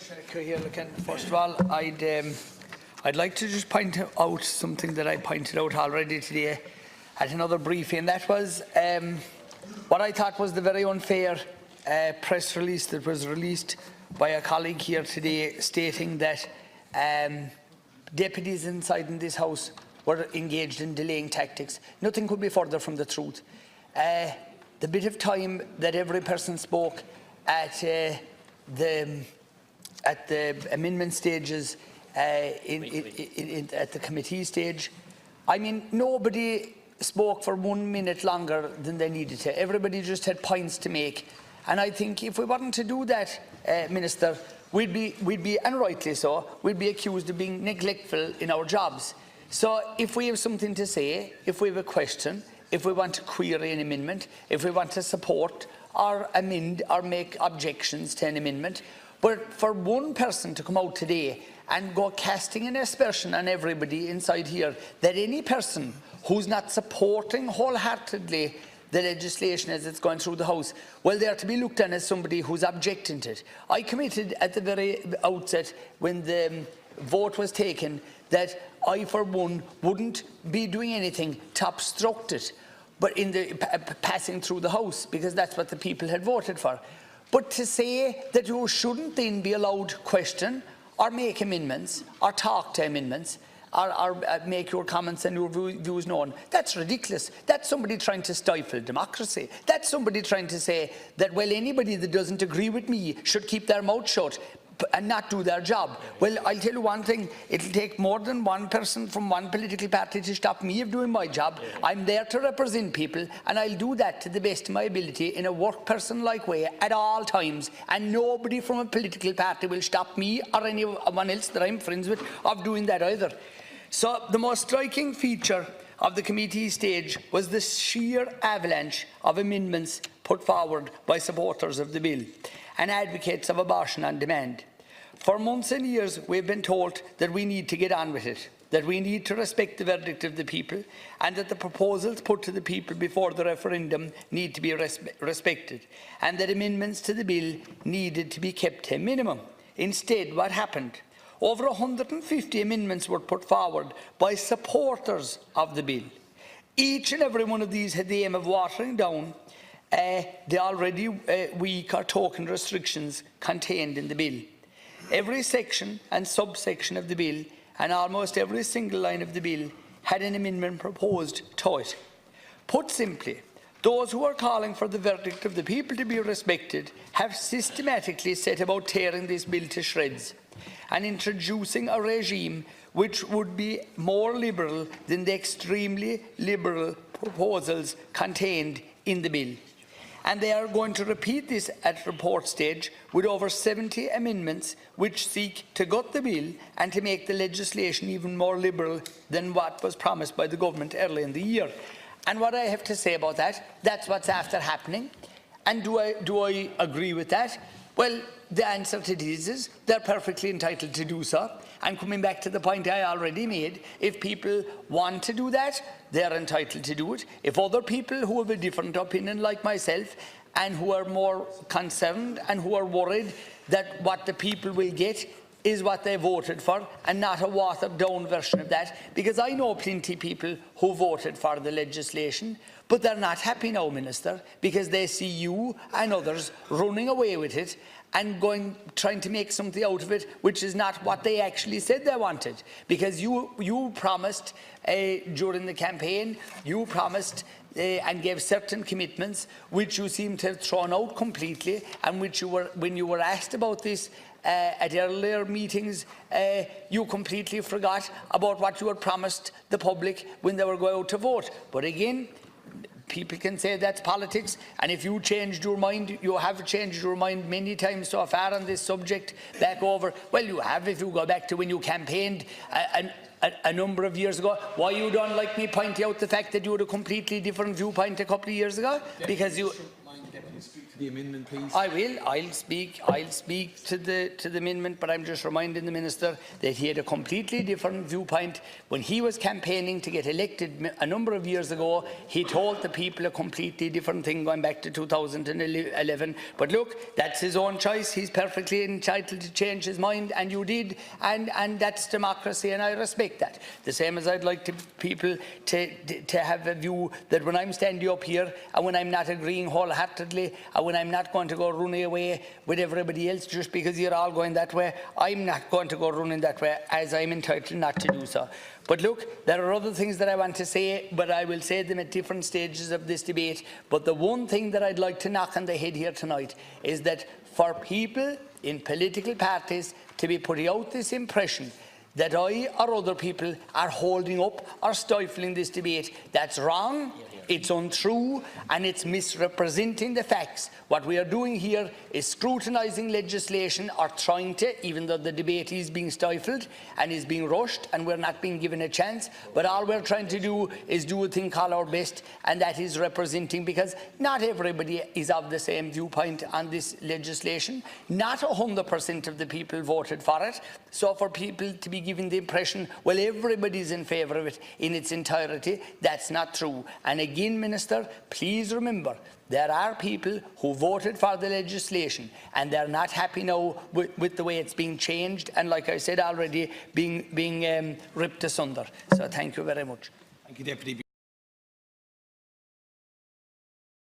First of all, I'd like to just point out something that I pointed out already today at another briefing, and that was what I thought was the very unfair press release that was released by a colleague here today, stating that deputies inside in this House were engaged in delaying tactics. Nothing could be further from the truth. The bit of time that every person spoke at the amendment stages, at the committee stage, I mean, nobody spoke for 1 minute longer than they needed to. Everybody just had points to make. And I think if we weren't to do that, Minister, we'd be, and rightly so, we'd be accused of being neglectful in our jobs. So if we have something to say, if we have a question, if we want to query an amendment, if we want to support or amend or make objections to an amendment, but for one person to come out today and go casting an aspersion on everybody inside here that any person who's not supporting wholeheartedly the legislation as it's going through the House, well, they are to be looked on as somebody who's objecting to it. I committed at the very outset, when the vote was taken, that I, for one, wouldn't be doing anything to obstruct it, but in the passing through the House, because that's what the people had voted for. But to say that you shouldn't then be allowed to question or make amendments or talk to amendments or make your comments and your views known, that's ridiculous. That's somebody trying to stifle democracy. That's somebody trying to say that, well, anybody that doesn't agree with me should keep their mouth shut and not do their job. Well, I'll tell you one thing, it'll take more than one person from one political party to stop me of doing my job. I'm there to represent people, and I'll do that to the best of my ability in a work person-like way at all times, and nobody from a political party will stop me or anyone else that I'm friends with of doing that either. So the most striking feature of the committee stage was the sheer avalanche of amendments put forward by supporters of the bill and advocates of abortion on demand. For months and years, we've been told that we need to get on with it, that we need to respect the verdict of the people, and that the proposals put to the people before the referendum need to be respected, and that amendments to the bill needed to be kept to a minimum. Instead, what happened? Over 150 amendments were put forward by supporters of the bill. Each and every one of these had the aim of watering down the already weak or token restrictions contained in the bill. Every section and subsection of the bill and almost every single line of the bill had an amendment proposed to it. Put simply, those who are calling for the verdict of the people to be respected have systematically set about tearing this bill to shreds and introducing a regime which would be more liberal than the extremely liberal proposals contained in the bill. And they are going to repeat this at report stage with over 70 amendments which seek to gut the bill and to make the legislation even more liberal than what was promised by the government early in the year. And what I have to say about that, that's what's after happening. And do I agree with that? Well, the answer to this is they're perfectly entitled to do so. And coming back to the point I already made, if people want to do that, they're entitled to do it. If other people who have a different opinion like myself and who are more concerned and who are worried that what the people will get is what they voted for and not a watered down version of that, because I know plenty of people who voted for the legislation, but they're not happy now, Minister, because they see you and others running away with it and trying to make something out of it, which is not what they actually said they wanted. Because you promised during the campaign, you promised and gave certain commitments which you seem to have thrown out completely, and which you were, when you were asked about this at earlier meetings, you completely forgot about what you had promised the public when they were going out to vote. But again, people can say that's politics, and if you changed your mind, you have changed your mind many times so far on this subject back over. Well, you have if you go back to when you campaigned a number of years ago. Why you don't like me pointing out the fact that you had a completely different viewpoint a couple of years ago? Because you... to the amendment, please? I will. I'll speak to the amendment, but I'm just reminding the Minister that he had a completely different viewpoint when he was campaigning to get elected a number of years ago. He told the people a completely different thing going back to 2011. But look, that's his own choice. He's perfectly entitled to change his mind, and you did, and that's democracy, and I respect that. The same as I'd like people to have a view that when I'm standing up here and when I'm not agreeing wholeheartedly, and when I'm not going to go running away with everybody else just because you're all going that way, I'm not going to go running that way, as I'm entitled not to do so. But look, there are other things that I want to say, but I will say them at different stages of this debate. But the one thing that I'd like to knock on the head here tonight is that for people in political parties to be putting out this impression that I or other people are holding up or stifling this debate, that's wrong. It's untrue, and it's misrepresenting the facts. What we are doing here is scrutinising legislation, or trying to, even though the debate is being stifled and is being rushed and we're not being given a chance. But all we're trying to do is do a thing called our best, and that is representing, because not everybody is of the same viewpoint on this legislation. Not 100% of the people voted for it. So for people to be given the impression, well, everybody's in favour of it in its entirety, that's not true. And again, Minister, please remember, there are people who voted for the legislation and they're not happy now with the way it's being changed, and like I said already, being ripped asunder. So thank you very much. Thank you, Deputy.